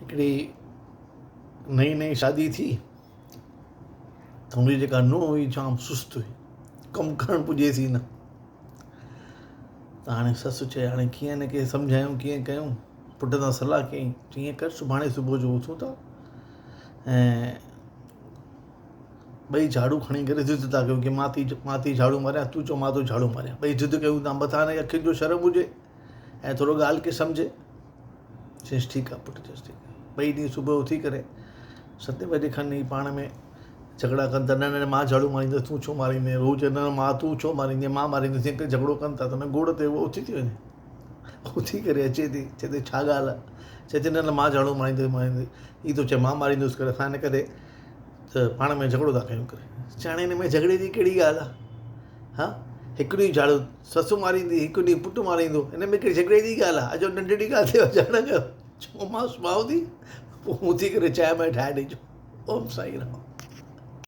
हिकिड़ी नई नई शादी थी त हुनजी जेका नुंहुं हुई जाम सुस्त हुई, कमु करणु पुॼेसि ई न। त हाणे ससु चए हाणे कीअं हिनखे सम्झायूं, कीअं कयूं। पुट सां सलाह कयईं, कीअं कर सुभाणे सुबुह जो उथूं था ऐं ॿई झाड़ू खणी करे ज़िद था कयूं की मां थी झाड़ू मारियां, तूं चओ मां थो झाड़ू मारियां। ॿई ज़िद कयूं था, मथां हिनखे अखियुनि जो शर्म हुजे ऐं थोरो ॻाल्हि खे सम्झे। चयसि ठीकु आहे पुटु, चयसि ठीकु आहे। ॿई ॾींहं सुबुह उथी करे 7 बजे खनि पाण में झगड़ा कनि था, न मां झाड़ू मारींदुसि तूं छो मारींदे, हू चए न मां तूं छो मारींदे, मां मारींदुसि। ईअं करे झगड़ो कनि था त न गोड़ ते उहो उथी थी वञे। उथी करे अचे थी, चए थी छा ॻाल्हि आहे, चए थी न मां झाड़ू मारींदुसि, हीअ थो चए मां मारींदुसि करे, असां हिन करे त पाण में झगड़ो था कयूं करे। हाणे हिन में झगड़े जी कहिड़ी ॻाल्हि आहे? हा, हिकु ॾींहुं झाड़ू ससु मारींदी, हिकु ॾींहुं पुटु मारींदो, हिन में कहिड़ी झगड़े जी ॻाल्हि आहे? अॼु नंढड़ी ॻाल्हि ते अचानक चओ मां सुम्हां थी, पोइ उथी करे चांहि में ठाहे ॾिजो। ओम साईं राम।